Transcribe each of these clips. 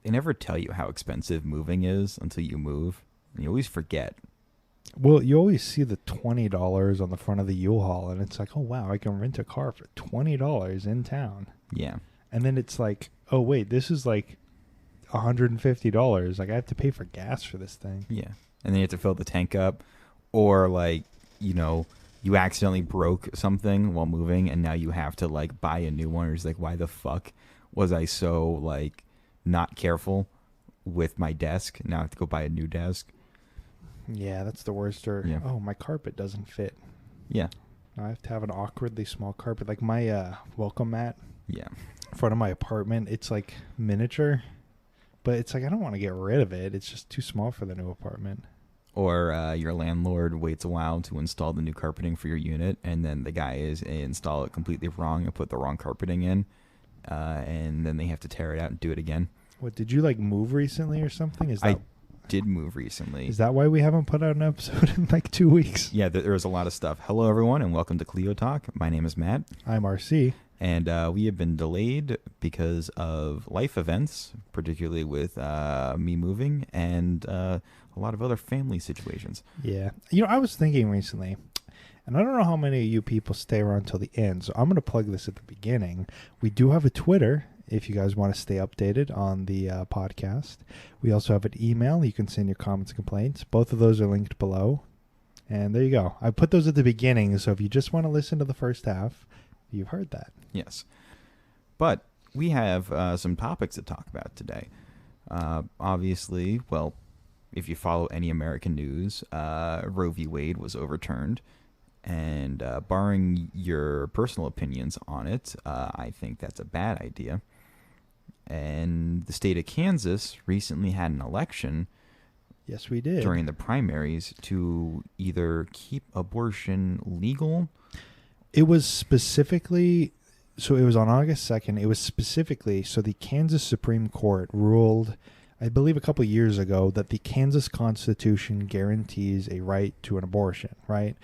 they never tell you how expensive moving is until you move. And you always forget. Well, you always see the $20 on the front of the U-Haul, and it's like, oh, wow, I can rent a car for $20 in town. Yeah. And then it's like, oh, wait, this is like $150. Like, I have to pay for gas for this thing. Yeah. And then you have to fill the tank up. Or, like, you know, you accidentally broke something while moving, and now you have to, like, buy a new one. Or it's like, why the fuck was I so, like, not careful with my desk? Now I have to go buy a new desk. Yeah, that's the worst. Or, Yeah. oh, my carpet doesn't fit. Yeah. I have to have an awkwardly small carpet. Like my welcome mat Yeah. in front of my apartment, it's like miniature. But it's like, I don't want to get rid of it. It's just too small for the new apartment. Or your landlord waits a while to install the new carpeting for your unit, and then the guy is install it completely wrong and put the wrong carpeting in, and then they have to tear it out and do it again. What, did you like move recently or something? Is that I did move recently. Is that why we haven't put out an episode in like 2 weeks? Yeah, there was a lot of stuff. Hello, everyone, and welcome to KleioTalk. My name is Matt. I'm RC. And we have been delayed because of life events, particularly with me moving and a lot of other family situations. Yeah. You know, I was thinking recently, and I don't know how many of you people stay around till the end, so I'm going to plug this at the beginning. We do have a Twitter, if you guys want to stay updated on the podcast. We also have an email. You can send your comments and complaints. Both of those are linked below. And there you go. I put those at the beginning, so if you just want to listen to the first half, you've heard that. Yes. But we have some topics to talk about today. Obviously, well, if you follow any American news, Roe v. Wade was overturned. And barring your personal opinions on it, I think that's a bad idea. And the state of Kansas recently had an election. Yes, we did. During the primaries to either keep abortion legal. It was specifically, so it was on August 2nd. It was specifically, so the Kansas Supreme Court ruled, I believe a couple of years ago, that the Kansas Constitution guarantees a right to an abortion, right?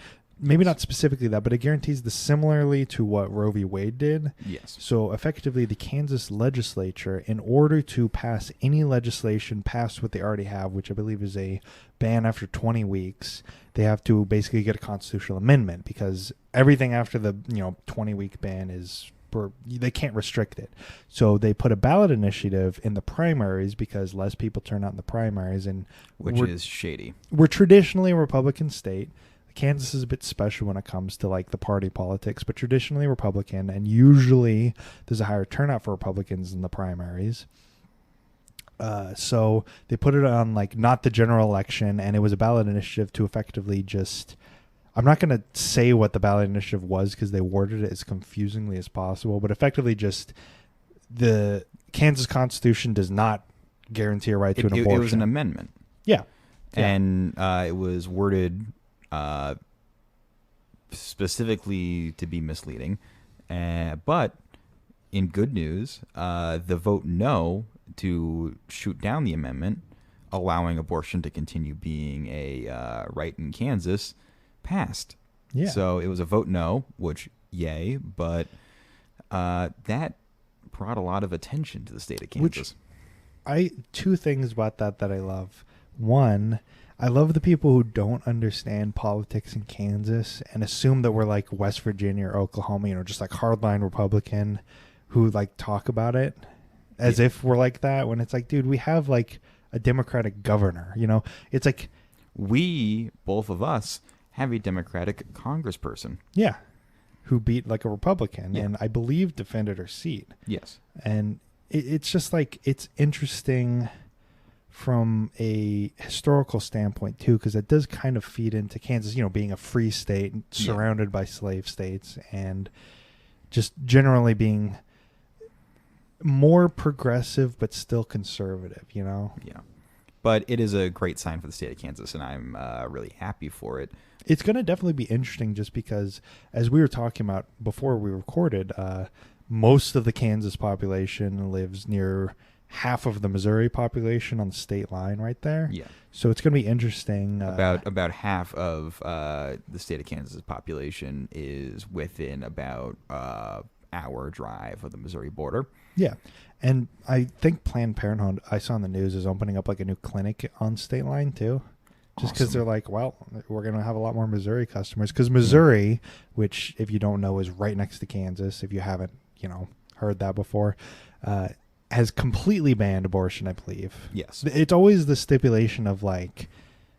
Maybe not specifically that, but it guarantees similarly to what Roe v. Wade did. Yes. So effectively, the Kansas legislature, in order to pass any legislation past what they already have, which I believe is a ban after 20 weeks, they have to basically get a constitutional amendment because everything after the 20-week ban is they can't restrict it. So they put a ballot initiative in the primaries because less people turn out in the primaries, and which is shady. We're traditionally a Republican state. Kansas is a bit special when it comes to like the party politics, but traditionally Republican, and usually there's a higher turnout for Republicans in the primaries. So they put it on like not the general election, and it was a ballot initiative to effectively just, I'm not going to say what the ballot initiative was because they worded it as confusingly as possible, but effectively just the Kansas Constitution does not guarantee a right to an abortion. It was an amendment. Yeah. And it was worded specifically to be misleading, but in good news, the vote no to shoot down the amendment allowing abortion to continue being a right in Kansas passed. Yeah. So it was a vote no, which yay, but that brought a lot of attention to the state of Kansas. Two things about that I love. One, I love the people who don't understand politics in Kansas and assume that we're like West Virginia or Oklahoma, just like hardline Republican who like talk about it as if we're like that, when it's like, dude, we have like a Democratic governor, it's like we, both of us, have a Democratic congressperson. Yeah. Who beat like a Republican and I believe defended her seat. Yes. And it's just like, it's interesting from a historical standpoint too, because it does kind of feed into Kansas, being a free state surrounded by slave states, and just generally being more progressive but still conservative, Yeah. But it is a great sign for the state of Kansas, and I'm really happy for it. It's going to definitely be interesting just because, as we were talking about before we recorded, most of the Kansas population lives near half of the Missouri population on the state line right there. Yeah. So it's going to be interesting. About half of the state of Kansas population is within about hour drive of the Missouri border. Yeah. And I think Planned Parenthood, I saw on the news, is opening up like a new clinic on state line too. Just because they're like, well, we're going to have a lot more Missouri customers. Because Missouri, which if you don't know is right next to Kansas, if you haven't, heard that before, has completely banned abortion, I believe. Yes. It's always the stipulation of like,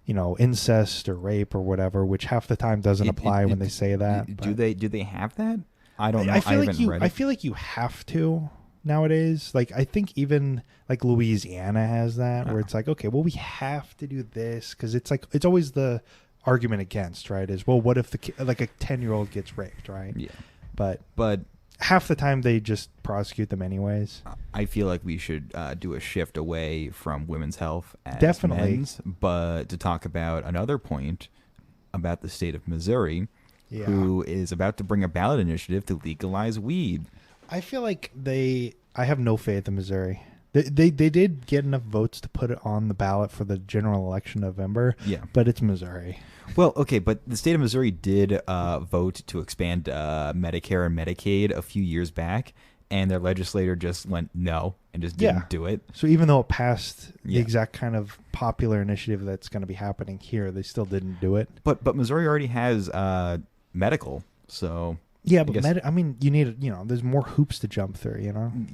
incest or rape or whatever, which half the time doesn't apply when they say that. Do they have that? I don't know. I feel like read it. I feel like you have to nowadays. Like I think even like Louisiana has that, where it's like, okay, well we have to do this because it's like it's always the argument against, right? Is well, what if like a 10-year-old gets raped, right? Yeah. But half the time they just prosecute them anyways. I feel like we should do a shift away from women's health as Definitely. men's, but to talk about another point about the state of Missouri, who is about to bring a ballot initiative to legalize weed. I feel like I have no faith in Missouri. They did get enough votes to put it on the ballot for the general election in November. Yeah. But it's Missouri. Well, okay, but the state of Missouri did vote to expand Medicare and Medicaid a few years back, and their legislator just went no and just didn't do it. So even though it passed the exact kind of popular initiative that's going to be happening here, they still didn't do it. But Missouri already has medical, so... Yeah, but you need, there's more hoops to jump through,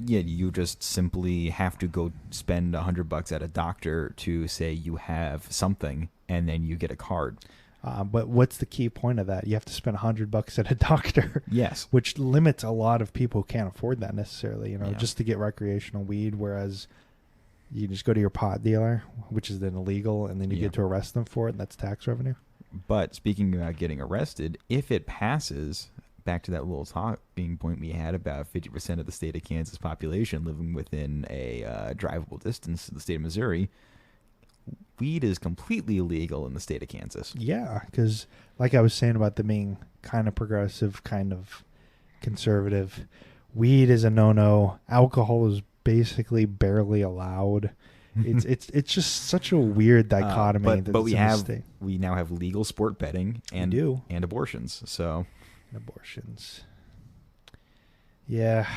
Yeah, you just simply have to go spend $100 at a doctor to say you have something, and then you get a card. But what's the key point of that? You have to spend $100 at a doctor. Yes. Which limits a lot of people who can't afford that necessarily, just to get recreational weed, whereas you just go to your pot dealer, which is then illegal, and then you get to arrest them for it, and that's tax revenue. But speaking about getting arrested, if it passes... Back to that little talking point we had about 50% of the state of Kansas population living within a drivable distance to the state of Missouri, weed is completely illegal in the state of Kansas. Yeah, because like I was saying about them being kind of progressive, kind of conservative, weed is a no-no. Alcohol is basically barely allowed. It's just such a weird dichotomy. But we now have legal sport betting and abortions. So. Abortions. Yeah.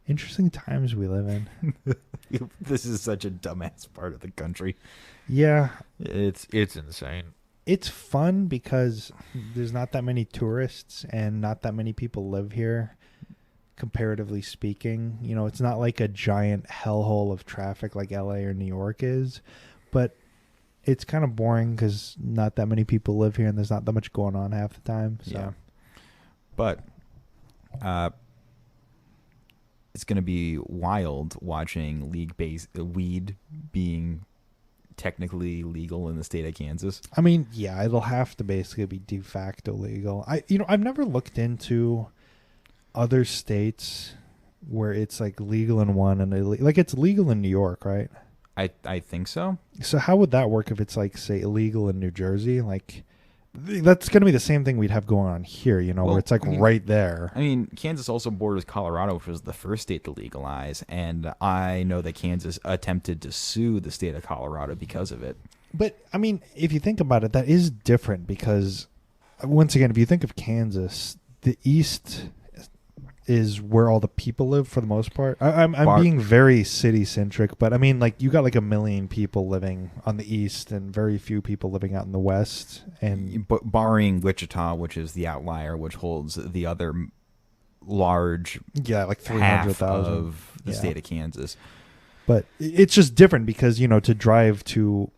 Interesting times we live in. This is such a dumbass part of the country. Yeah. It's insane. It's fun because there's not that many tourists and not that many people live here, comparatively speaking. It's not like a giant hellhole of traffic like LA or New York is, but it's kind of boring because not that many people live here and there's not that much going on half the time. So. Yeah. But it's going to be wild watching league-based weed being technically legal in the state of Kansas. I mean, yeah, it'll have to basically be de facto legal. I've never looked into other states where it's like legal in one and like it's legal in New York, right? I think so. So how would that work if it's like, say, illegal in New Jersey? Like, that's going to be the same thing we'd have going on here, where it's like right there. I mean, Kansas also borders Colorado, which was the first state to legalize, and I know that Kansas attempted to sue the state of Colorado because of it. But, I mean, if you think about it, that is different because, once again, if you think of Kansas, the East is where all the people live for the most part. I'm being very city centric, but I mean, like, you got like 1 million people living on the East and very few people living out in the West. And barring Wichita, which is the outlier, which holds the other large, like 300,000 of the state of Kansas. But it's just different because, to drive to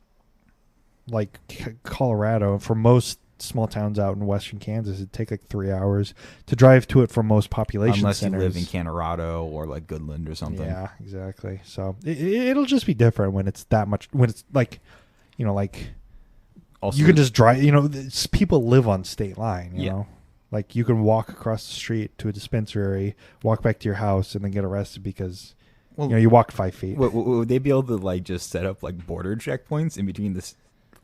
like Colorado for most small towns out in western Kansas, it'd take like 3 hours to drive to it from most population unless centers. You live in Colorado or like Goodland or something. Yeah, exactly. So it'll just be different when it's that much, when it's like, like also, you can just drive, people live on state line, you know, like you can walk across the street to a dispensary, walk back to your house and then get arrested because you walked 5 feet. Would they be able to like just set up like border checkpoints in between this,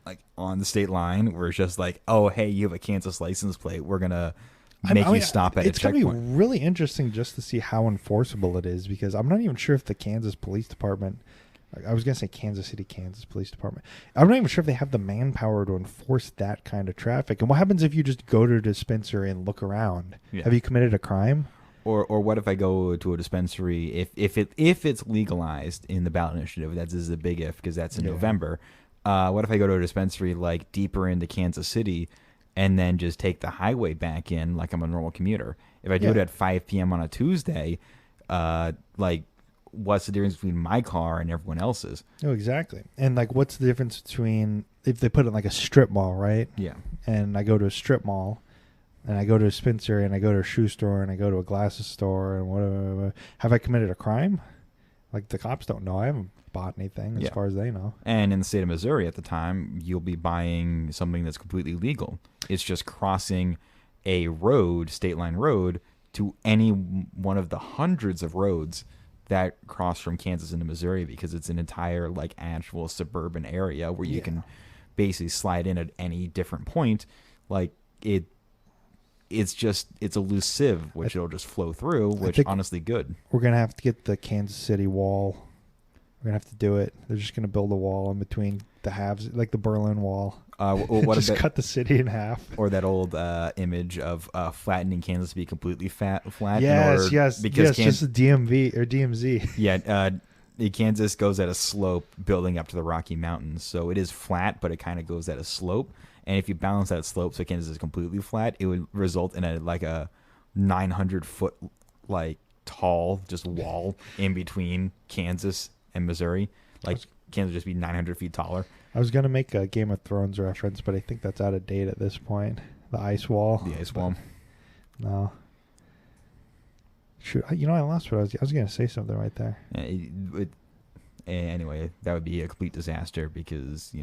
like on the state line, where it's just like, oh, hey, you have a Kansas license plate, we're gonna make you stop at a checkpoint? It's gonna be really interesting just to see how enforceable it is, because I'm not even sure if the Kansas Police Department, I was gonna say Kansas City, Kansas Police Department, I'm not even sure if they have the manpower to enforce that kind of traffic. And what happens if you just go to a dispensary and look around? Have you committed a crime? Or what if I go to a dispensary if it's legalized in the ballot initiative? That is a big if because that's in November. What if I go to a dispensary like deeper into Kansas City and then just take the highway back in like I'm a normal commuter? If I do it at 5 p.m. on a Tuesday, like what's the difference between my car and everyone else's? Oh, exactly. And like, what's the difference between if they put it in like a strip mall, right? Yeah. And I go to a strip mall, and I go to a dispensary, and I go to a shoe store, and I go to a glasses store, and whatever. Have I committed a crime? Like, the cops don't know. I haven't bought anything as far as they know. And in the state of Missouri at the time, you'll be buying something that's completely legal. It's just crossing a road, state line road, to any one of the hundreds of roads that cross from Kansas into Missouri, because it's an entire like actual suburban area where you can basically slide in at any different point. Like it's a loose sieve, which it'll just flow through, which honestly good. We're going to have to get the Kansas City wall. We're going to have to do it. They're just going to build a wall in between the halves, like the Berlin Wall. What just cut the city in half. Or that old image of flattening Kansas to be completely flat. Yes, because just the DMV or DMZ. Yeah, Kansas goes at a slope building up to the Rocky Mountains. So it is flat, but it kind of goes at a slope. And if you balance that slope so Kansas is completely flat, it would result in a 900-foot like tall just wall in between Kansas and Missouri. Like Kansas would just be 900 feet taller. I was going to make a Game of Thrones reference, but I think that's out of date at this point. The ice wall. The ice wall. No. Shoot, I lost what I was going to say something right there. Anyway, that would be a complete disaster because,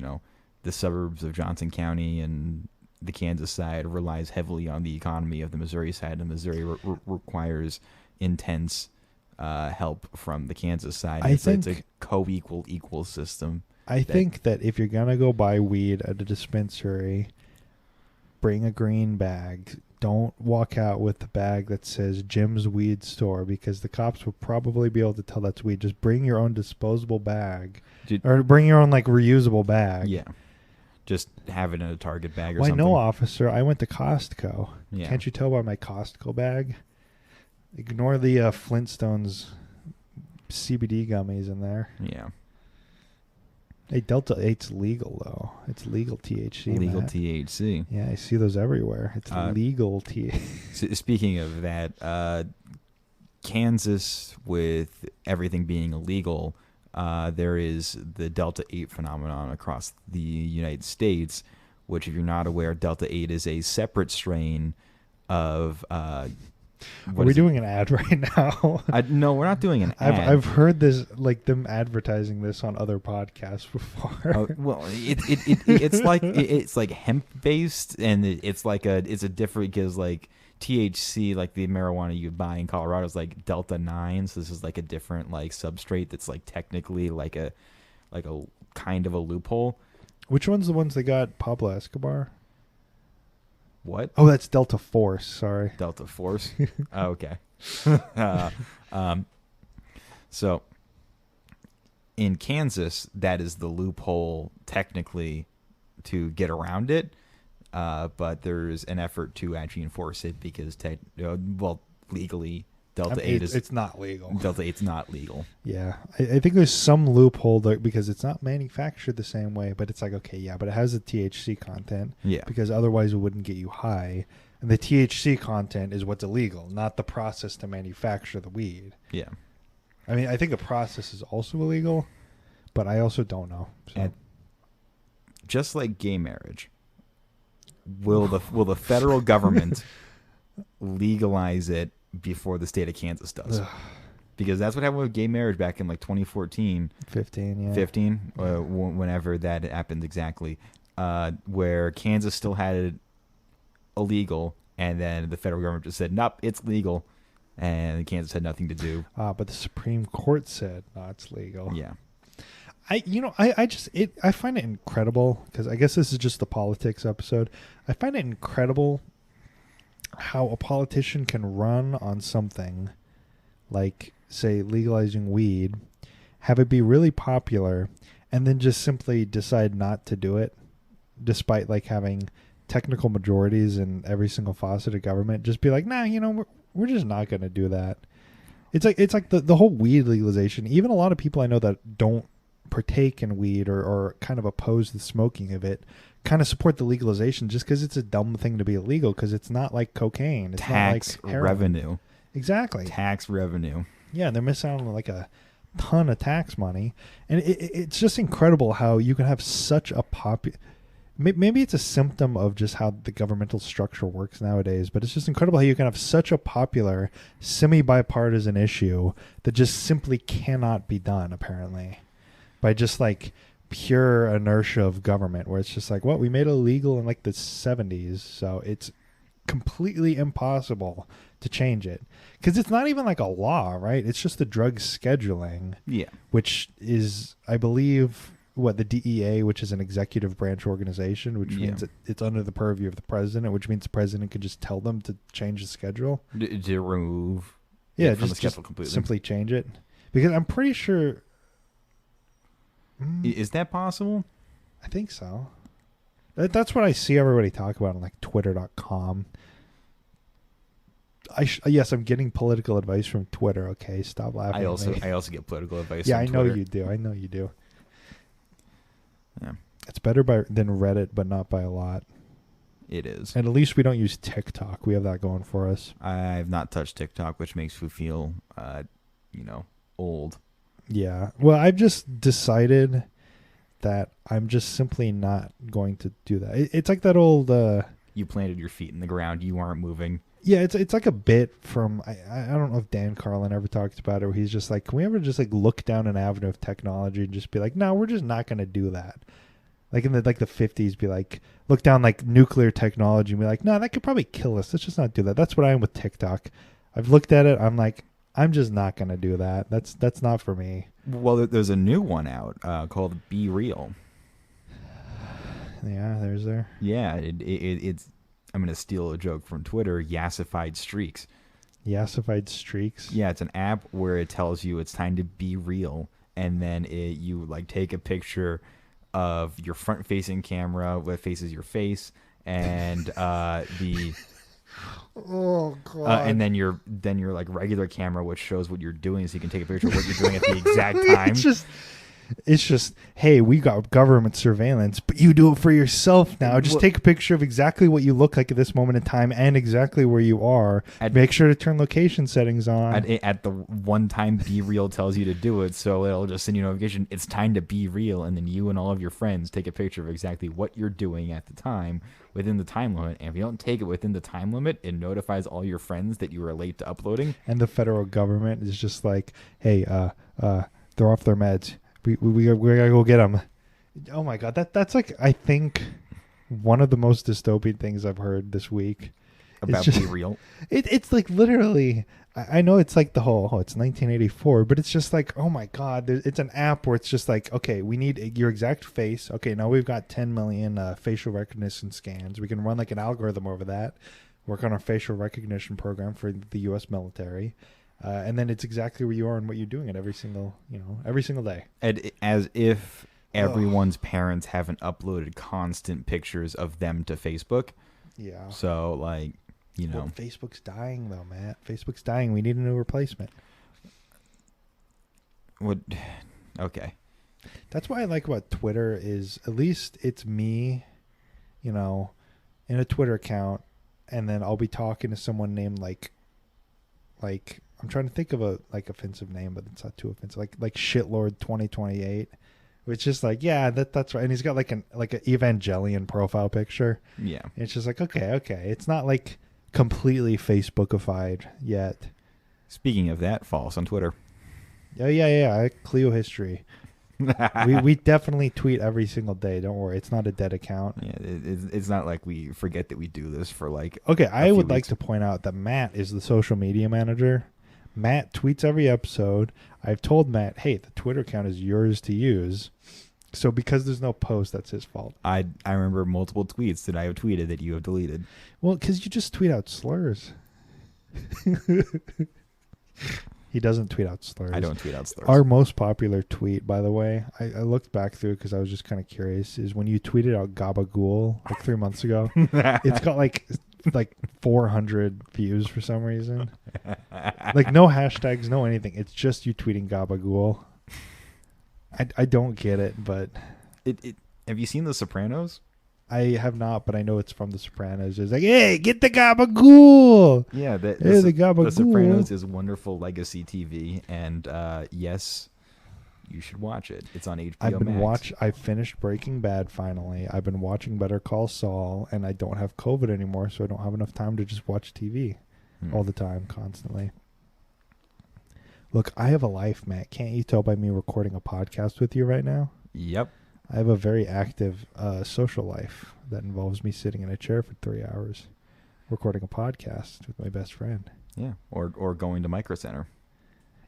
the suburbs of Johnson County and the Kansas side relies heavily on the economy of the Missouri side, and Missouri requires intense help from the Kansas side. It's a co-equal system. I think that if you're going to go buy weed at a dispensary, bring a green bag. Don't walk out with the bag that says Jim's Weed Store, because the cops will probably be able to tell that's weed. Just bring your own disposable bag. Or bring your own like reusable bag. Yeah. Just have it in a Target bag or something. No, officer. I went to Costco. Yeah. Can't you tell by my Costco bag? Ignore the Flintstones CBD gummies in there. Yeah. Hey, Delta 8's legal, though. It's legal THC. Legal THC. Yeah, I see those everywhere. It's legal THC. Speaking of that, Kansas, with everything being illegal, there is the Delta 8 phenomenon across the United States, which, if you're not aware, Delta 8 is a separate strain of... Are we doing an ad right now? No, we're not doing an ad. I've heard this, like them advertising this on other podcasts before. Well, it's like hemp based, and it's a different, because like THC, like the marijuana you buy in Colorado, is like Delta 9. So this is like a different like substrate that's like technically like a kind of a loophole. Which one's the ones that got Pablo Escobar? What? Oh, that's Delta Force. Sorry. Delta Force. Oh, okay. So in Kansas, that is the loophole technically to get around it. But there's an effort to actually enforce it because, legally, Delta 8 is... It's not legal. Delta 8's not legal. Yeah. I think there's some loophole there because it's not manufactured the same way, but it's like, okay, yeah, but it has the THC content. Yeah. Because otherwise it wouldn't get you high. And the THC content is what's illegal, not the process to manufacture the weed. Yeah. I mean, I think the process is also illegal, but I also don't know. So. And just like gay marriage, will the federal government legalize it before the state of Kansas does? Because that's what happened with gay marriage back in like 2014. 15, whenever that happened exactly, where Kansas still had it illegal, and then the federal government just said, nope, it's legal, and Kansas had nothing to do. But the Supreme Court said, no, it's legal. Yeah. I find it incredible, because I guess this is just the politics episode. I find it incredible how a politician can run on something like, say, legalizing weed, have it be really popular, and then just simply decide not to do it, despite like having technical majorities in every single facet of government. Just be like, nah, We're just not going to do that. It's like the whole weed legalization. Even a lot of people I know that don't partake in weed or kind of oppose the smoking of it kind of support the legalization just because it's a dumb thing to be illegal, because it's not like cocaine. It's tax not like heroin. revenue. Exactly. Tax revenue. Yeah, they're missing out on like a ton of tax money. And it's just incredible how you can have such a maybe it's a symptom of just how the governmental structure works nowadays, but it's just incredible how you can have such a popular semi-bipartisan issue that just simply cannot be done, apparently, by just like pure inertia of government, where it's just like, what, we made it illegal in like the 70s, so it's completely impossible to change it, because it's not even like a law, right? It's just the drug scheduling, which is, I believe, what, the DEA, which is an executive branch organization, which means it's under the purview of the president, which means the president could just tell them to change the schedule, to remove from the schedule completely, simply change it, because I'm pretty sure. Is that possible? I think so. That's what I see everybody talk about on like Twitter.com. Yes, I'm getting political advice from Twitter. Okay, stop laughing. I also get political advice. Yeah, on I Twitter. know you do. I know you do. Yeah, it's better than Reddit, but not by a lot. It is. And at least we don't use TikTok. We have that going for us. I've not touched TikTok, which makes me feel, old. Yeah. Well, I've just decided that I'm just simply not going to do that. It's like that old. You planted your feet in the ground. You aren't moving. Yeah, it's like a bit from, I don't know if Dan Carlin ever talked about it, where he's just like, can we ever just like look down an avenue of technology and just be like, no, we're just not going to do that. Like in the 50s, be like, look down like nuclear technology and be like, no, that could probably kill us. Let's just not do that. That's what I am with TikTok. I've looked at it. I'm like, I'm just not going to do that. That's not for me. Well, there's a new one out called Be Real. Yeah, there's there. Yeah, it's. I'm going to steal a joke from Twitter. Yassified streaks. Yassified streaks. Yeah, it's an app where it tells you it's time to be real, and then you like take a picture of your front-facing camera that faces your face, and the. Oh God! And then your like regular camera, which shows what you're doing, so you can take a picture of what you're doing at the exact time. It's just, hey, we got government surveillance, but you do it for yourself now. Just take a picture of exactly what you look like at this moment in time and exactly where you are. Make sure to turn location settings on. At the one time Be Real tells you to do it, so it'll just send you a notification, it's time to be real, and then you and all of your friends take a picture of exactly what you're doing at the time within the time limit. And if you don't take it within the time limit, it notifies all your friends that you are late to uploading. And the federal government is just like, hey, they're off their meds. We gotta go get them. Oh my God, that's like, I think, one of the most dystopian things I've heard this week. About Be Real. It's like literally, I know it's like the whole, it's 1984, but it's just like, oh my God, it's an app where it's just like, okay, we need your exact face. Okay, now we've got 10 million facial recognition scans. We can run like an algorithm over that, work on our facial recognition program for the U.S. military. And then it's exactly where you are and what you're doing at every single day. And as if everyone's parents haven't uploaded constant pictures of them to Facebook. Yeah. So, like, Well, Facebook's dying, though, Matt. Facebook's dying. We need a new replacement. Okay. That's what I like about Twitter is at least it's me, in a Twitter account, and then I'll be talking to someone named like I'm trying to think of a like offensive name, but it's not too offensive. Like Shitlord 2028, which is like, yeah, that's right. And he's got like an Evangelion profile picture. Yeah, and it's just like, okay, it's not like completely Facebookified yet. Speaking of that, follow us on Twitter. Oh yeah, Clio History. we definitely tweet every single day. Don't worry, it's not a dead account. Yeah, it's not like we forget that we do this for like. Okay, I would like to point out that Matt is the social media manager. Matt tweets every episode. I've told Matt, hey, the Twitter account is yours to use. So because there's no post, that's his fault. I remember multiple tweets that I have tweeted that you have deleted. Well, because you just tweet out slurs. He doesn't tweet out slurs. I don't tweet out slurs. Our most popular tweet, by the way, I looked back through because I was just kind of curious, is when you tweeted out Gabagool like 3 months ago. It's got like like 400 views for some reason. Like no hashtags, no anything. It's just you tweeting gabagool. I don't get it, but Have you seen The Sopranos? I have not, but I know it's from The Sopranos. It's like, hey, get the gabagool. Yeah, the gabagool. The Sopranos is wonderful legacy TV, and yes, you should watch it. It's on HBO Max. I finished Breaking Bad finally. I've been watching Better Call Saul, and I don't have COVID anymore, so I don't have enough time to just watch TV all the time, constantly. Look, I have a life, Matt. Can't you tell by me recording a podcast with you right now? Yep. I have a very active social life that involves me sitting in a chair for 3 hours recording a podcast with my best friend. Yeah, or going to Micro Center.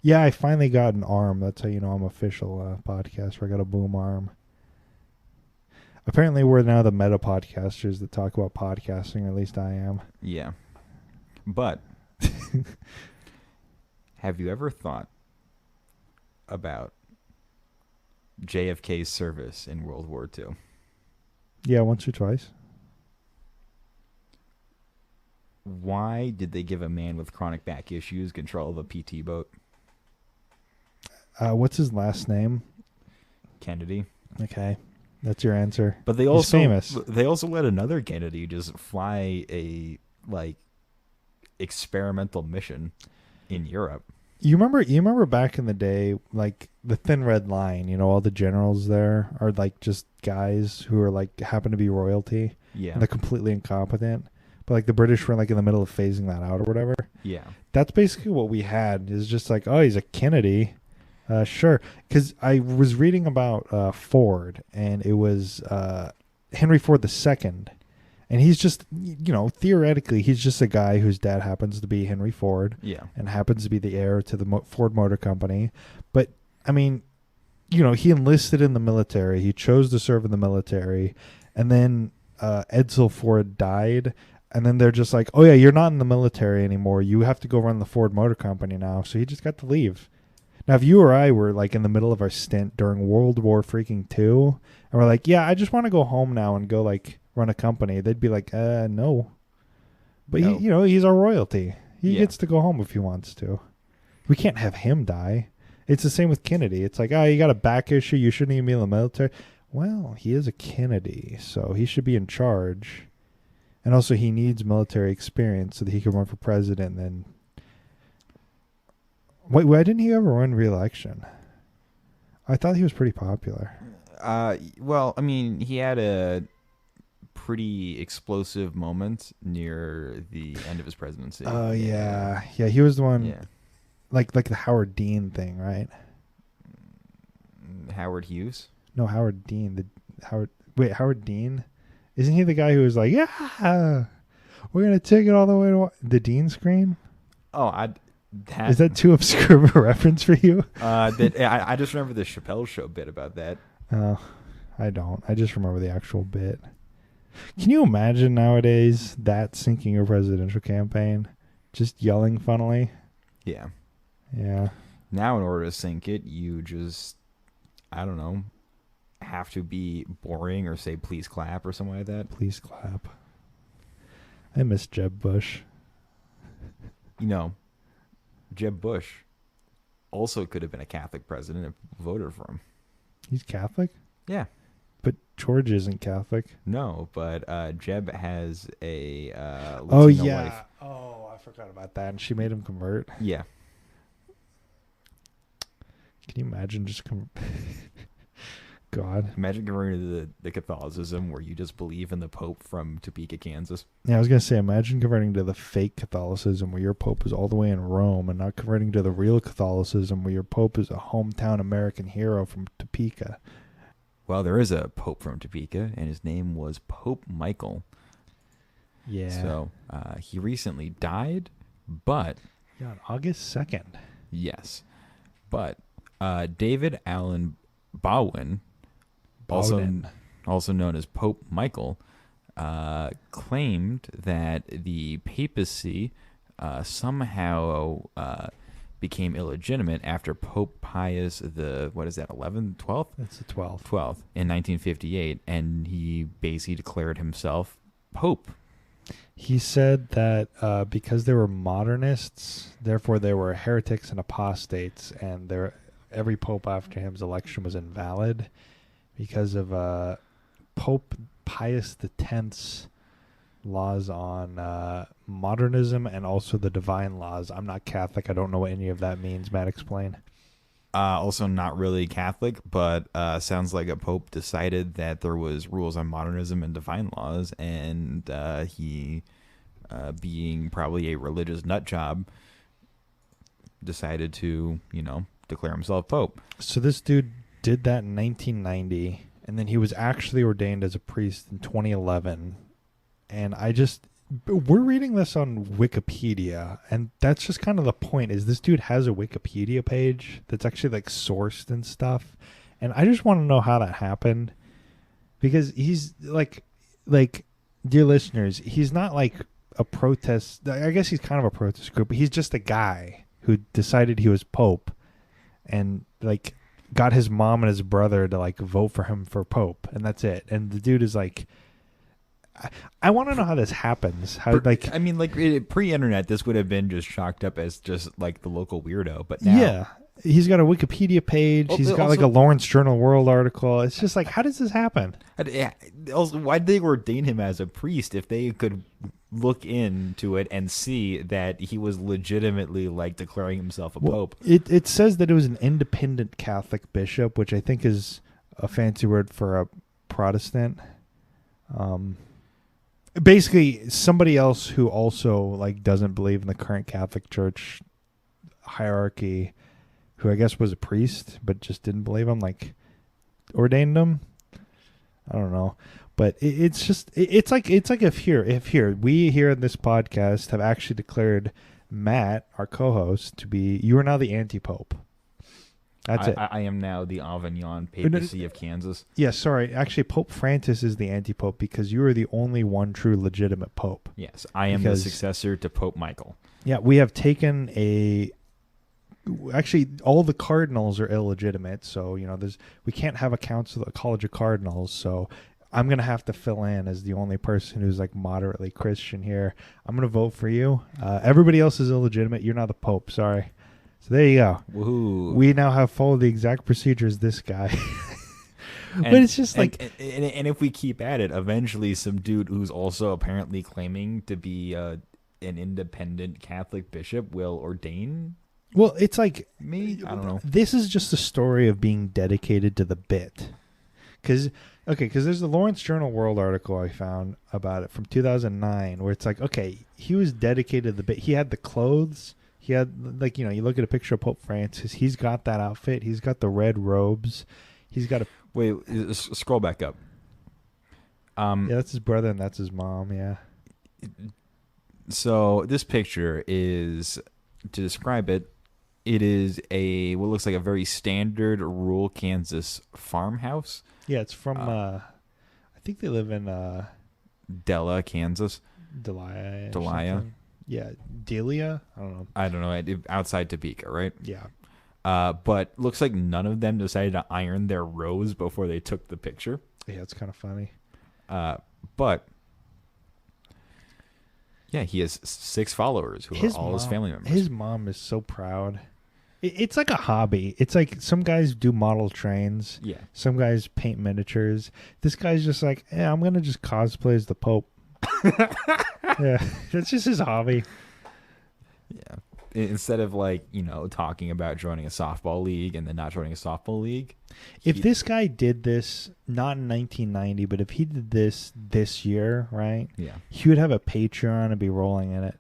Yeah, I finally got an arm. That's how you know I'm official podcaster. I got a boom arm. Apparently, we're now the meta podcasters that talk about podcasting. At least I am. Yeah. But have you ever thought about JFK's service in World War II? Yeah, once or twice. Why did they give a man with chronic back issues control of a PT boat? What's his last name? Kennedy. Okay, that's your answer. But He's famous. They also let another Kennedy just fly a experimental mission in Europe. You remember back in the day, like the Thin Red Line, all the generals there are like just guys who are like happen to be royalty. Yeah. And they're completely incompetent. But like the British were like in the middle of phasing that out or whatever. Yeah. That's basically what we had, is just like, oh, he's a Kennedy. Sure. Because I was reading about Ford, and it was Henry Ford II. And he's just, theoretically, he's just a guy whose dad happens to be Henry Ford. Yeah. And happens to be the heir to the Ford Motor Company. But, I mean, he enlisted in the military. He chose to serve in the military. And then Edsel Ford died. And then they're just like, oh, yeah, you're not in the military anymore. You have to go run the Ford Motor Company now. So he just got to leave. Now, if you or I were like in the middle of our stint during World War freaking II, and we're like, yeah, I just want to go home now and go like run a company, they'd be like, no. But no. He's our royalty. He gets to go home if he wants to. We can't have him die. It's the same with Kennedy. It's like, you got a back issue. You shouldn't even be in the military. Well, he is a Kennedy, so he should be in charge. And also, he needs military experience so that he can run for president. Then, wait, why didn't he ever run re-election? I thought he was pretty popular. Well, I mean, he had a pretty explosive moment near the end of his presidency. Oh yeah. He was the one. Yeah. Like the Howard Dean thing, right? Howard Hughes? No, Howard Dean. Howard Dean. Isn't he the guy who was like, yeah, we're going to take it all the way to the Dean screen? Oh, is that too obscure of a reference for you? I just remember the Chappelle Show bit about that. Oh, I don't. I just remember the actual bit. Can you imagine nowadays that sinking your presidential campaign? Just yelling funnily? Yeah. Yeah. Now, in order to sink it, you just, I don't know, have to be boring or say please clap or something like that. Please clap. I miss Jeb Bush. Jeb Bush also could have been a Catholic president if people voted for him. He's Catholic? Yeah. But George isn't Catholic. No, but Jeb has a Latino wife. Oh, I forgot about that. And she made him convert. Yeah. Can you imagine just God. Imagine converting to the Catholicism where you just believe in the Pope from Topeka, Kansas. Yeah, I was going to say, imagine converting to the fake Catholicism where your Pope is all the way in Rome, and not converting to the real Catholicism where your Pope is a hometown American hero from Topeka. Well, there is a Pope from Topeka, and his name was Pope Michael. Yeah. So he recently died, but... Yeah, on August 2nd. Yes. But David Allen Baldwin, also known as Pope Michael, claimed that the papacy somehow became illegitimate after Pope Pius the 12th? That's the 12th. 12th in 1958, and he basically declared himself Pope. He said that because they were modernists, therefore they were heretics and apostates, and every pope after him's election was invalid because of Pope Pius X's laws on modernism and also the divine laws. I'm not Catholic. I don't know what any of that means. Matt, explain. Also not really Catholic, but sounds like a pope decided that there was rules on modernism and divine laws, and he, being probably a religious nut job, decided to, declare himself pope. So this dude did that in 1990, and then he was actually ordained as a priest in 2011. And we're reading this on Wikipedia, and that's just kind of the point, is this dude has a Wikipedia page that's actually like sourced and stuff. And I just want to know how that happened, because he's like, dear listeners, he's not like a protest. I guess he's kind of a protest group, but he's just a guy who decided he was pope and like got his mom and his brother to like vote for him for pope, and that's it. And the dude is like, I want to know how this happens. How pre-internet, this would have been just chalked up as just like the local weirdo. But now, yeah, he's got a Wikipedia page. He's got like a Lawrence Journal World article. It's just like, how does this happen? Also, why did they ordain him as a priest if they could look into it and see that he was legitimately like declaring himself a pope? It says that it was an independent Catholic bishop, which I think is a fancy word for a Protestant. Basically somebody else who also like doesn't believe in the current Catholic Church hierarchy, who I guess was a priest but just didn't believe him, like ordained him. I don't know, but it's like if we here in this podcast have actually declared Matt, our co-host, to be, you are now the anti-pope. That's it. I am now the Avignon papacy of Kansas. Yeah, sorry. Actually, Pope Francis is the anti-pope because you are the only one true legitimate pope. Yes, I am the successor to Pope Michael. Yeah, we have taken actually, all the cardinals are illegitimate, so we can't have a college of cardinals. So I'm gonna have to fill in as the only person who's like moderately Christian here. I'm gonna vote for you. Everybody else is illegitimate. You're not the pope. Sorry. So there you go. Woohoo. We now have followed the exact procedure as this guy. But it's just like... And if we keep at it, eventually some dude who's also apparently claiming to be an independent Catholic bishop will ordain... Well, it's like... Me? I don't know. This is just a story of being dedicated to the bit. Because there's the Lawrence Journal World article I found about it from 2009, where it's like, okay, he was dedicated to the bit. He had the clothes... He had, like, you look at a picture of Pope Francis. He's got that outfit. He's got the red robes. He's got a... Wait, scroll back up. Yeah, that's his brother and that's his mom, yeah. So this picture is, to describe it, it is what looks like a very standard rural Kansas farmhouse. Yeah, it's from, I think they live in... Della, Kansas. Delia. Yeah, Delia? I don't know. Outside Topeka, right? Yeah. But looks like none of them decided to iron their robes before they took the picture. Yeah, it's kind of funny. But yeah, he has 6 followers who are all his family members. His mom is so proud. It's like a hobby. It's like some guys do model trains. Yeah. Some guys paint miniatures. This guy's just like, yeah, I'm going to just cosplay as the Pope. Yeah, that's just his hobby. Yeah. Instead of talking about joining a softball league and then not joining a softball league. If this guy did this, not in 1990, but if he did this year, right? Yeah. He would have a Patreon and be rolling in it.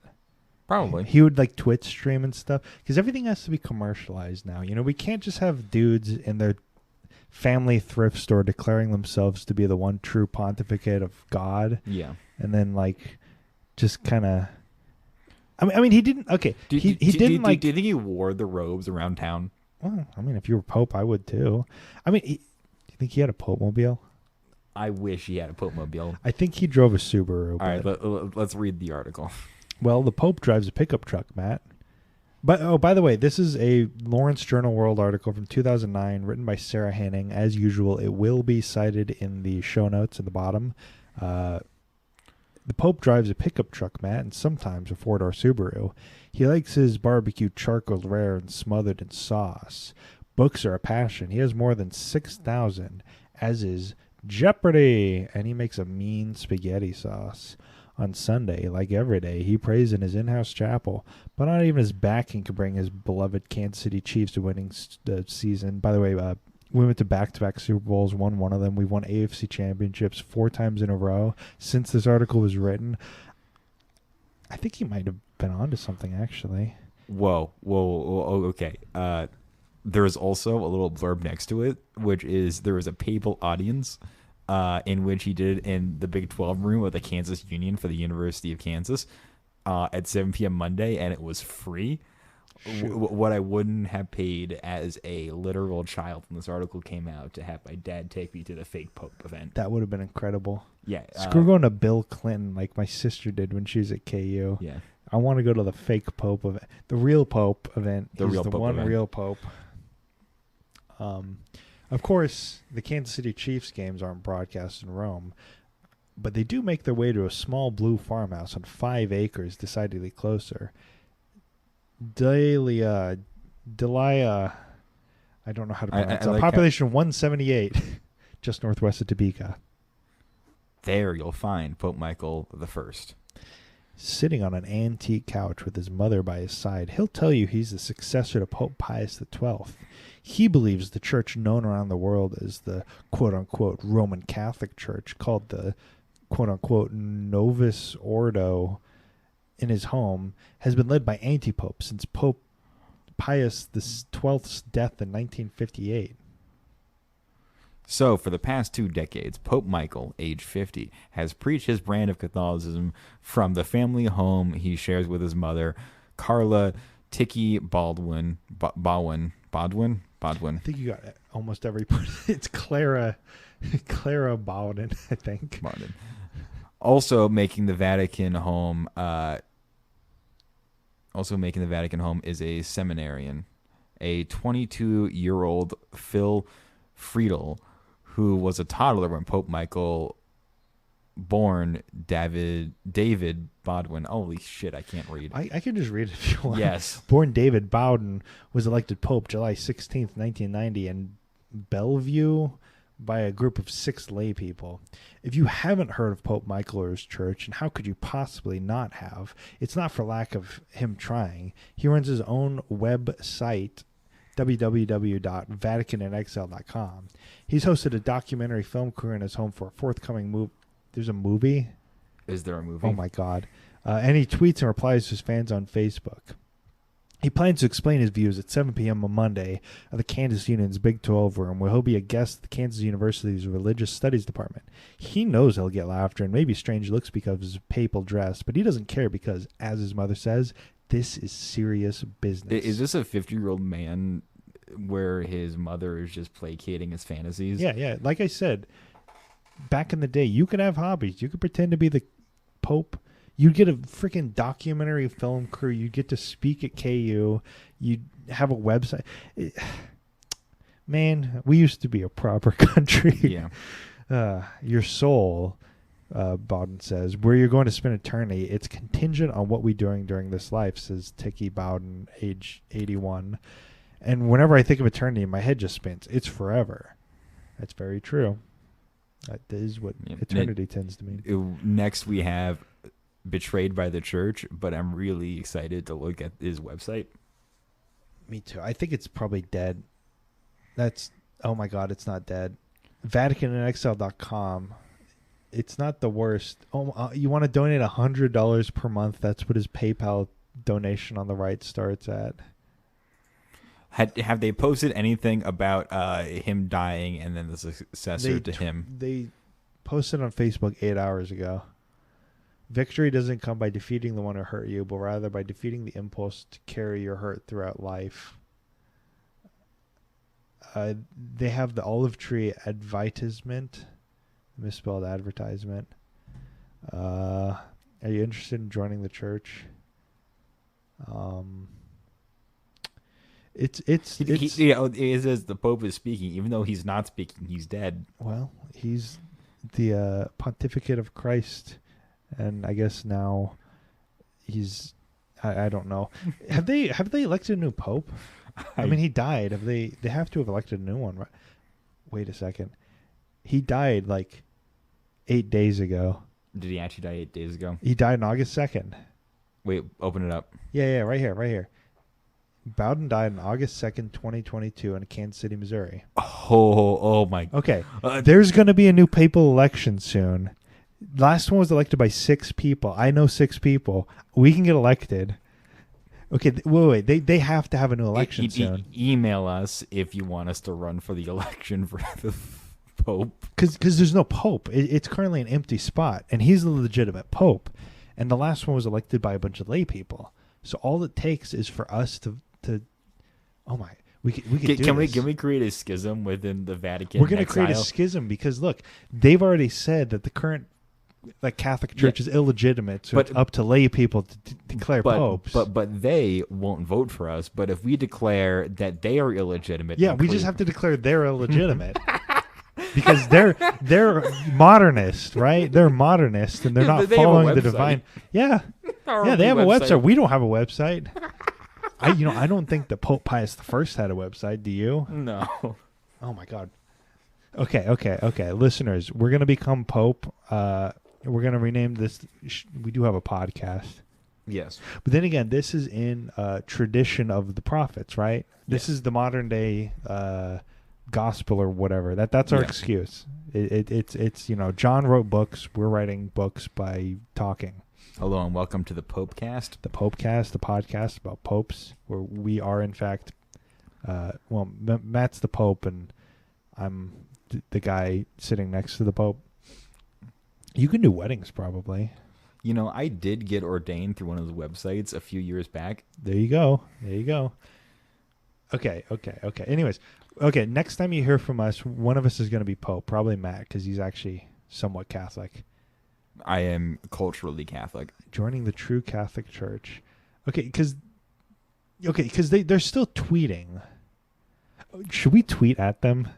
Probably. He would like Twitch stream and stuff because everything has to be commercialized now. We can't just have dudes in their family thrift store declaring themselves to be the one true pontificate of God. Yeah. And then just kind of... I mean, he didn't... Okay, he didn't like... Do you think he wore the robes around town? Well, I mean, if you were Pope, I would too. I mean, do you think he had a Pope-mobile? I wish he had a Pope-mobile. I think he drove a Subaru. All right, let's read the article. Well, the Pope drives a pickup truck, Matt. But by the way, this is a Lawrence Journal World article from 2009, written by Sarah Hanning. As usual, it will be cited in the show notes at the bottom. The Pope drives a pickup truck, Matt, and sometimes a four-door Subaru. He likes his barbecue charcoal rare and smothered in sauce. Books are a passion. He has more than 6,000, as is Jeopardy! And he makes a mean spaghetti sauce. On Sunday, like every day, he prays in his in-house chapel, but not even his backing could bring his beloved Kansas City Chiefs to winning the season. By the way, we went to back-to-back Super Bowls, won one of them. We won AFC championships 4 times in a row since this article was written. I think he might have been onto something, actually. Whoa, okay. There's also a little blurb next to it, which is there was a papal audience in which he did it in the Big 12 room of the Kansas Union for the University of Kansas at 7 p.m. Monday, and it was free. What I wouldn't have paid as a literal child when this article came out to have my dad take me to the fake Pope event. That would have been incredible. Yeah. Screw going to Bill Clinton like my sister did when she was at KU. Yeah. I want to go to the fake Pope event. The real Pope event. The real Pope one event. Real Pope. Of course, the Kansas City Chiefs games aren't broadcast in Rome, but they do make their way to a small blue farmhouse on 5 acres, decidedly closer. Delia, I don't know how to pronounce it. like Population 178, just northwest of Topeka. There you'll find Pope Michael I. Sitting on an antique couch with his mother by his side, he'll tell you he's the successor to Pope Pius XII. He believes the church known around the world as the quote-unquote Roman Catholic Church, called the quote-unquote Novus Ordo in his home, has been led by anti-popes since Pope Pius XII's death in 1958. So, for the past 2 decades, Pope Michael, age 50, has preached his brand of Catholicism from the family home he shares with his mother, Carla Ticky Baldwin. I think you got almost every part. It's Clara Bowden, I think. Bowden. Also making the Vatican home. Is a seminarian, a 22-year-old Phil Friedel, who was a toddler when Pope Michael born David Baldwin. Holy shit, I can't read. I can just read it if you want. Yes. Born David Bowden was elected Pope July 16th, 1990 in Bellevue by a group of 6 lay people. If you haven't heard of Pope Michael or his church, and how could you possibly not have, it's not for lack of him trying. He runs his own website, www.vaticaninexile.com. He's hosted a documentary film crew in his home for a forthcoming movie. There's a movie? Is there a movie? Oh, my God. And he tweets and replies to his fans on Facebook. He plans to explain his views at 7 p.m. on Monday at the Kansas Union's Big 12 room, where he'll be a guest at the Kansas University's Religious Studies Department. He knows he'll get laughter and maybe strange looks because of his papal dress, but he doesn't care because, as his mother says, this is serious business. Is this a 50-year-old man where his mother is just placating his fantasies? Yeah. Like I said, back in the day, you could have hobbies. You could pretend to be the Pope. You'd get a freaking documentary film crew. You'd get to speak at KU. You'd have a website. Man, we used to be a proper country. Yeah. Your soul, Bowden says, where you're going to spend eternity, it's contingent on what we're doing during this life, says Ticky Bowden, age 81. And whenever I think of eternity, my head just spins. It's forever. That's very true. That is what eternity tends to mean. Next, we have Betrayed by the Church, but I'm really excited to look at his website. Me too. I think it's probably dead. Oh my God, it's not dead. VaticanInExile.com. It's not the worst. You want to donate $100 per month? That's what his PayPal donation on the right starts at. Have they posted anything about him dying and then the successor to him? They posted on Facebook 8 hours ago. Victory doesn't come by defeating the one who hurt you, but rather by defeating the impulse to carry your hurt throughout life. They have the olive tree advertisement, misspelled advertisement. Are you interested in joining the church? It says the Pope is speaking, even though he's not speaking. He's dead. Well, he's the pontificate of Christ and I guess now he's. I don't know. Have they elected a new pope? I mean, he died. Have they? They have to have elected a new one, right? Wait a second. He died like 8 days ago. Did he actually die 8 days ago? He died on August 2nd. Wait, open it up. Yeah, right here. Bowden died on August 2nd, 2022 in Kansas City, Missouri. Oh my. Okay. There's going to be a new papal election soon. Last one was elected by 6 people. I know 6 people. We can get elected. Okay, wait. They have to have a new election soon. Email us if you want us to run for the election for the Pope. Because there's no Pope. It's currently an empty spot, and he's the legitimate Pope. And the last one was elected by a bunch of lay people. So all it takes is for us to oh my, we could do this. Can we create a schism within the Vatican? We're going to create a schism because look, they've already said that the current Catholic Church is illegitimate, so it's up to lay people to declare popes. But they won't vote for us. But if we declare that they are illegitimate, we just have to declare they're illegitimate. Because they're modernist, right? They're modernist, and they're not following the divine. Yeah, they have a website. We don't have a website. I don't think that Pope Pius I had a website. Do you? No. Oh my God. Okay. Listeners, we're gonna become Pope. We're gonna rename this. We do have a podcast. Yes. But then again, this is in tradition of the prophets, right? This is the modern day gospel or whatever. That's our excuse. It's John wrote books. We're writing books by talking. Hello and welcome to the PopeCast. The PopeCast, the podcast about popes, where we are in fact, Matt's the Pope and I'm the guy sitting next to the Pope. You can do weddings probably. I did get ordained through one of the websites a few years back. There you go. Okay. Anyways, next time you hear from us, one of us is going to be Pope, probably Matt, because he's actually somewhat Catholic. I am culturally Catholic. Joining the true Catholic Church. Because they're still tweeting. Should we tweet at them?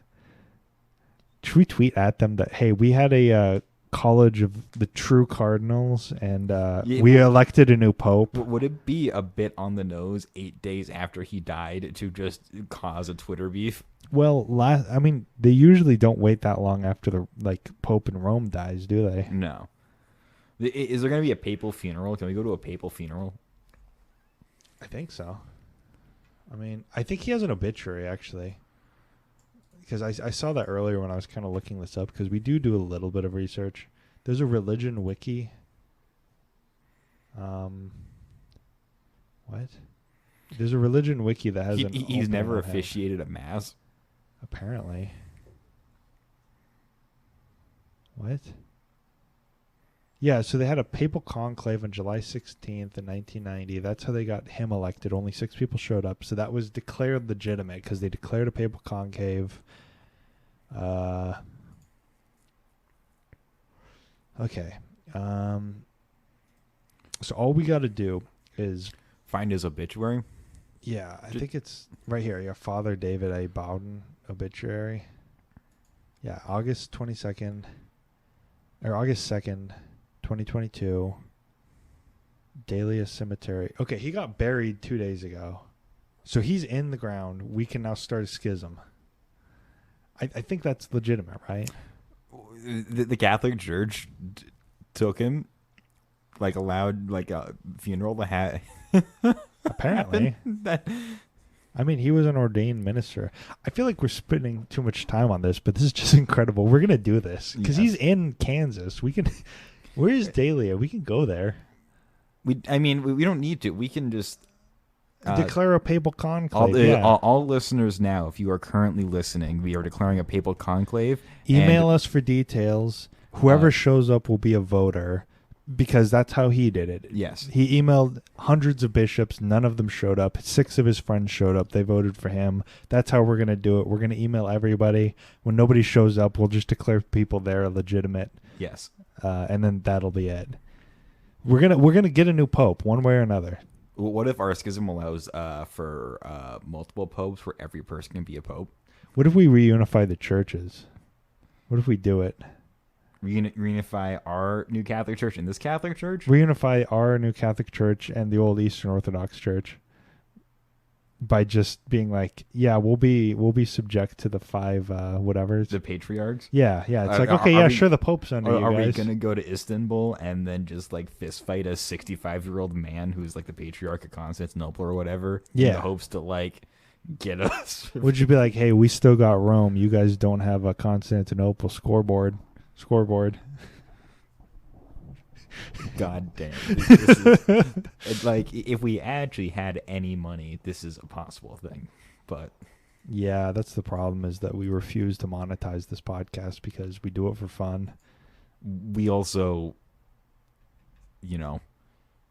Should we tweet at them that, hey, we had a college of the true cardinals and we elected a new pope? Would it be a bit on the nose 8 days after he died to just cause a Twitter beef? Well, they usually don't wait that long after the Pope in Rome dies, do they? No. Is there going to be a papal funeral? Can we go to a papal funeral? I think so. I think he has an obituary, actually. Because I saw that earlier when I was kind of looking this up, because we do a little bit of research. There's a religion wiki. What? There's a religion wiki that has he's never officiated a mass. Apparently. What? Yeah, so they had a papal conclave on July 16th in 1990. That's how they got him elected. Only 6 people showed up. So that was declared legitimate because they declared a papal conclave. Okay. So all we got to do is find his obituary. Yeah, I think it's right here. Your Father David A. Bowden obituary. Yeah, August 2nd, 2022. Dahlia Cemetery. Okay, he got buried 2 days ago. So he's in the ground. We can now start a schism. I think that's legitimate, right? The Catholic Church took him, allowed a funeral to have. Apparently. He was an ordained minister. I feel like we're spending too much time on this, but this is just incredible. We're going to do this because he's in Kansas. We can. Where is Dahlia? We can go there. We don't need to. We can just declare a papal conclave. All listeners now, if you are currently listening, we are declaring a papal conclave. Email us for details. Whoever shows up will be a voter. Because that's how he did it. Yes. He emailed hundreds of bishops. None of them showed up. 6 of his friends showed up. They voted for him. That's how we're going to do it. We're going to email everybody. When nobody shows up, we'll just declare people there legitimate. Yes. And then that'll be it. We're gonna get a new pope one way or another. What if our schism allows for multiple popes where every person can be a pope? What if we reunify the churches? What if we do it? reunify our new Catholic Church and this Catholic Church. Reunify our new Catholic Church and the old Eastern Orthodox Church by just being like, yeah, we'll be subject to the 5 whatevers. The patriarchs. Yeah. It's like, okay, yeah, sure, the Pope's under you Are guys. we gonna go to Istanbul and then just like fist fight a 65-year-old man who's like the patriarch of Constantinople or whatever? Yeah. In the hopes to like get us. Would you be like, hey, we still got Rome. You guys don't have a Constantinople scoreboard. God damn. This is, like, if we actually had any money, this is a possible thing. But yeah, that's the problem, is that we refuse to monetize this podcast because we do it for fun. we also,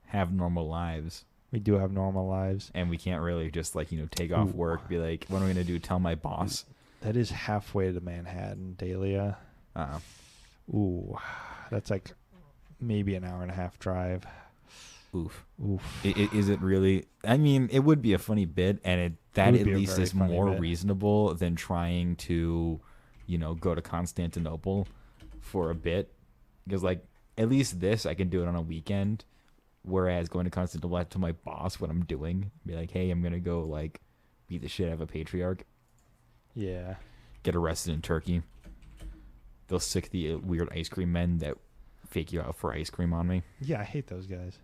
have normal lives. We do have normal lives. And we can't really just, like, take off work, be like, what am I going to do? Tell my boss. That is halfway to Manhattan, Dahlia. Ooh, that's like maybe an hour and a half drive. Oof. Oof. Is it really? I mean, it would be a funny bit, and that would at be a least very is funny more bit. reasonable than trying to, go to Constantinople for a bit. Because, like, at least this, I can do it on a weekend. Whereas going to Constantinople, I have to tell my boss what I'm doing. Be like, hey, I'm going to go, like, beat the shit out of a patriarch. Yeah. Get arrested in Turkey. They'll sick the weird ice cream men that fake you out for ice cream on me. Yeah, I hate those guys.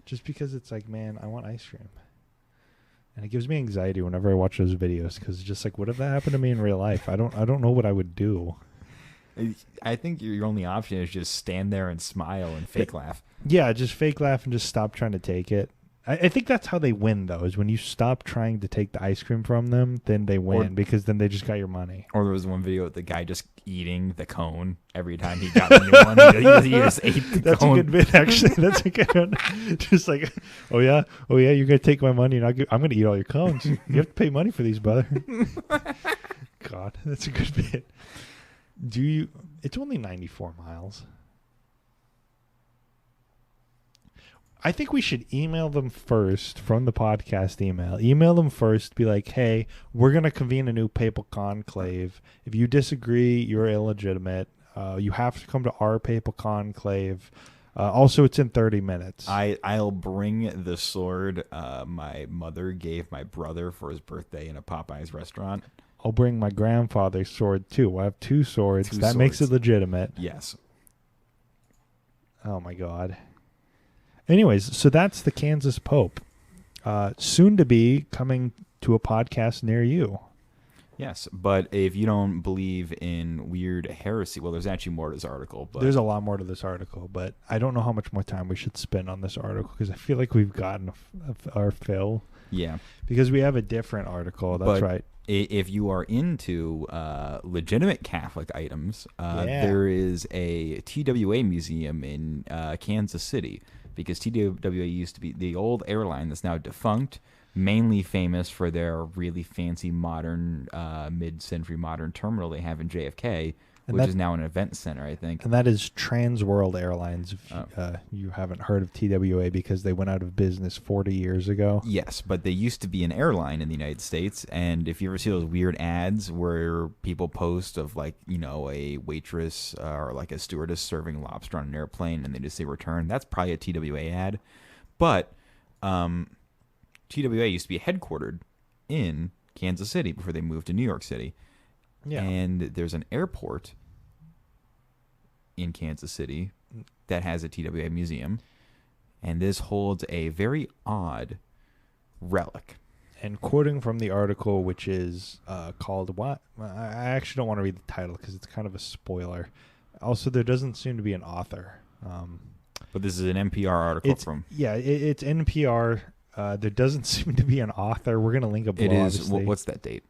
Just because it's like, man, I want ice cream. And it gives me anxiety whenever I watch those videos, because it's just like, what if that happened to me in real life? I don't know what I would do. I think your only option is just stand there and smile and fake laugh. Yeah, just fake laugh and just stop trying to take it. I think that's how they win, though, is when you stop trying to take the ice cream from them, then they win, because then they just got your money. Or there was one video with the guy just eating the cone every time he got a new one. He just ate the That's cone. a good bit, actually. That's a good one. Just like, oh yeah, you're going to take my money, and I'm going to eat all your cones. You have to pay money for these, brother. God, that's a good bit. It's only 94 miles. I think we should email them first from the podcast email. Email them first. Be like, hey, we're going to convene a new papal conclave. If you disagree, you're illegitimate. You have to come to our papal conclave. Also, it's in 30 minutes. I'll bring the sword my mother gave my brother for his birthday in a Popeye's restaurant. I'll bring my grandfather's sword, too. I have 2 swords. That makes it legitimate. Yes. Oh, my God. Anyways, so that's the Kansas Pope. Soon to be coming to a podcast near you. Yes, but if you don't believe in weird heresy, well, there's actually more to this article. But there's a lot more to this article, but I don't know how much more time we should spend on this article, because I feel like we've gotten our fill. Yeah. Because we have a different article. That's right. If you are into legitimate Catholic items, there is a TWA museum in Kansas City, because TWA used to be the old airline that's now defunct, mainly famous for their really fancy modern, mid-century modern terminal they have in JFK, which is now an event center, I think. And that is Trans World Airlines, if you haven't heard of TWA, because they went out of business 40 years ago. Yes, but they used to be an airline in the United States, and if you ever see those weird ads where people post of, like, a waitress or like a stewardess serving lobster on an airplane and they just say return, that's probably a TWA ad. But TWA used to be headquartered in Kansas City before they moved to New York City. Yeah. And there's an airport in Kansas City that has a TWA museum, and this holds a very odd relic. And quoting from the article, which is called what? I actually don't want to read the title because it's kind of a spoiler. Also, there doesn't seem to be an author. But this is an NPR article from... Yeah, it's NPR. There doesn't seem to be an author. We're going to link a blog. It is... What's that date?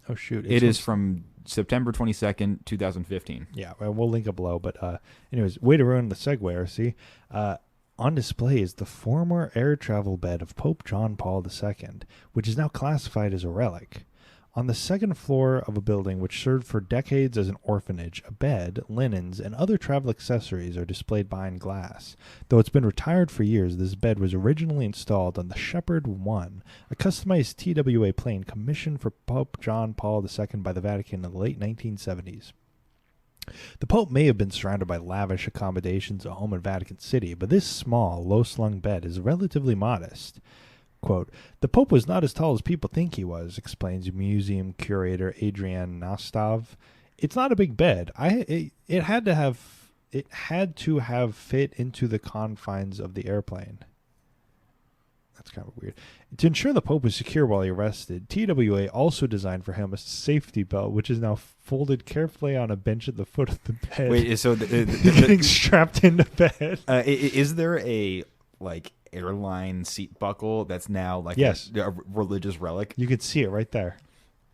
Oh, shoot. It is from September 22nd, 2015. Yeah, well, we'll link a below. But anyways, way to ruin the segue, RC. On display is the former air travel bed of Pope John Paul II, which is now classified as a relic. On the second floor of a building which served for decades as an orphanage, a bed, linens, and other travel accessories are displayed behind glass. Though it's been retired for years, this bed was originally installed on the Shepherd 1, a customized TWA plane commissioned for Pope John Paul II by the Vatican in the late 1970s. The Pope may have been surrounded by lavish accommodations at home in Vatican City, but this small, low-slung bed is relatively modest. Quote, "The Pope was not as tall as people think he was," explains museum curator Adrian Nostov. "It's not a big bed. It had to have fit into the confines of the airplane." That's kind of weird. To ensure the Pope was secure while he rested, TWA also designed for him a safety belt, which is now folded carefully on a bench at the foot of the bed. Wait, so getting strapped into bed. Is there a airline seat buckle that's now yes. a religious relic? You can see it right there.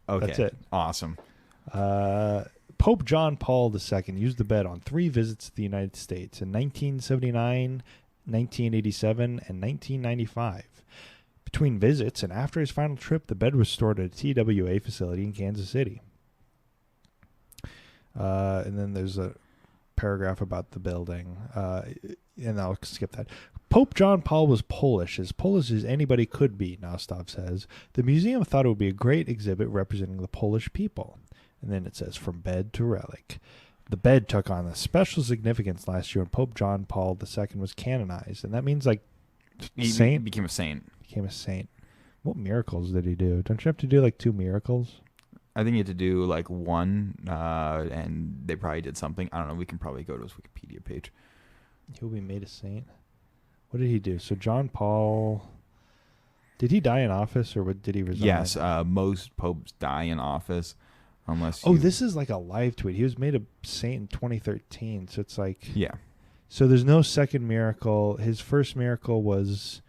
Okay, that's it. Awesome. Pope John Paul II used the bed on 3 visits to the United States in 1979, 1987, and 1995. Between visits and after his final trip, the bed was stored at a TWA facility in Kansas City. And then there's a paragraph about the building, and I'll skip that. Pope John Paul was Polish as anybody could be, Nostov says. The museum thought it would be a great exhibit representing the Polish people. And then it says, from bed to relic. The bed took on a special significance last year when Pope John Paul II was canonized. And that means, he became a saint. Became a saint. What miracles did he do? Don't you have to do 2 miracles? I think you had to do one, and they probably did something. I don't know. We can probably go to his Wikipedia page. He'll be made a saint. What did he do? So John Paul, did he die in office or did he resign? Yes, most popes die in office unless. This is a live tweet. He was made a saint in 2013, so it's yeah. So there's no second miracle. His first miracle was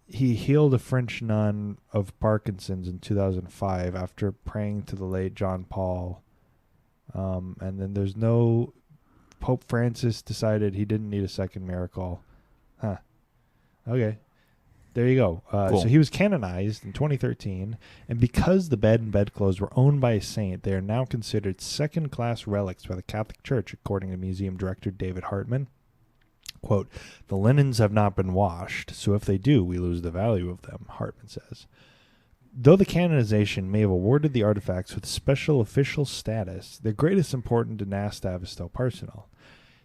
he healed a French nun of Parkinson's in 2005 after praying to the late John Paul. And then there's no... Pope Francis decided he didn't need a second miracle. Huh. Okay. There you go. Cool. So he was canonized in 2013, and because the bed and bedclothes were owned by a saint, they are now considered second-class relics by the Catholic Church, according to museum director David Hartman. Quote, "The linens have not been washed, so if they do, we lose the value of them," Hartman says. Though the canonization may have awarded the artifacts with special official status, their greatest importance to Nastav is still personal.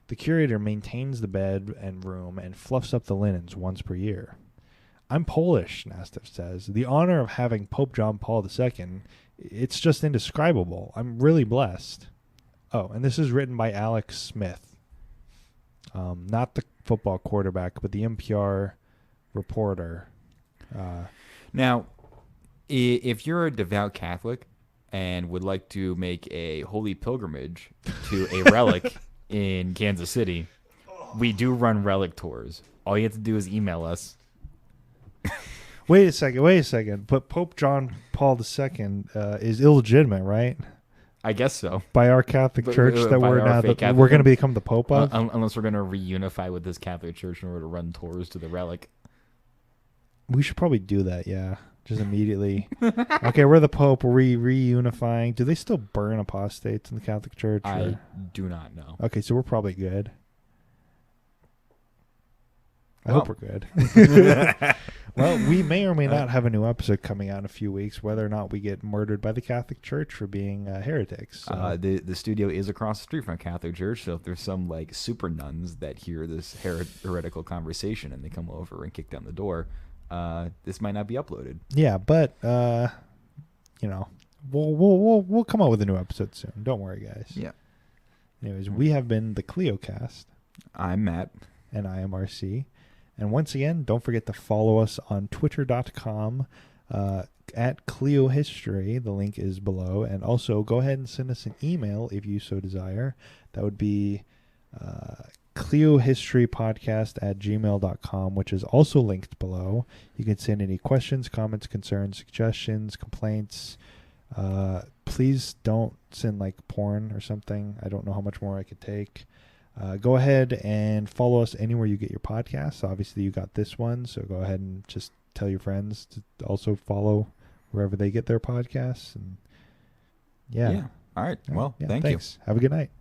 The curator maintains the bed and room and fluffs up the linens once per year. "I'm Polish," Nastav says. "The honor of having Pope John Paul II, it's just indescribable. I'm really blessed." Oh, and this is written by Alex Smith. Not the football quarterback, but the NPR reporter. Now, if you're a devout Catholic and would like to make a holy pilgrimage to a relic in Kansas City, we do run relic tours. All you have to do is email us. Wait a second. But Pope John Paul II is illegitimate, right? I guess so. By our Catholic Church that we're going to become the Pope of? Unless we're going to reunify with this Catholic Church in order to run tours to the relic. We should probably do that, yeah. Just immediately. Okay, we're the Pope. We're reunifying. Do they still burn apostates in the Catholic Church? I do not know. Okay, so we're probably good. I hope we're good. Well, we may or may not have a new episode coming out in a few weeks, whether or not we get murdered by the Catholic Church for being heretics. So. The studio is across the street from a Catholic Church, so if there's some super nuns that hear this heretical conversation and they come over and kick down the door, this might not be uploaded. Yeah, but we'll come out with a new episode soon. Don't worry, guys. Yeah. Anyways, we have been the KleioCast. I'm Matt. And I am RC. And once again, don't forget to follow us on twitter.com at kleiohistory. The link is below. And also go ahead and send us an email if you so desire. That would be kleiohistorypodcast at gmail.com, which is also linked below. You can send any questions, comments, concerns, suggestions, complaints. Please don't send porn or something. I don't know how much more I could take. Go ahead and follow us anywhere you get your podcasts. Obviously, you got this one, so go ahead and just tell your friends to also follow wherever they get their podcasts. And yeah. All right. Well, thanks. Have a good night.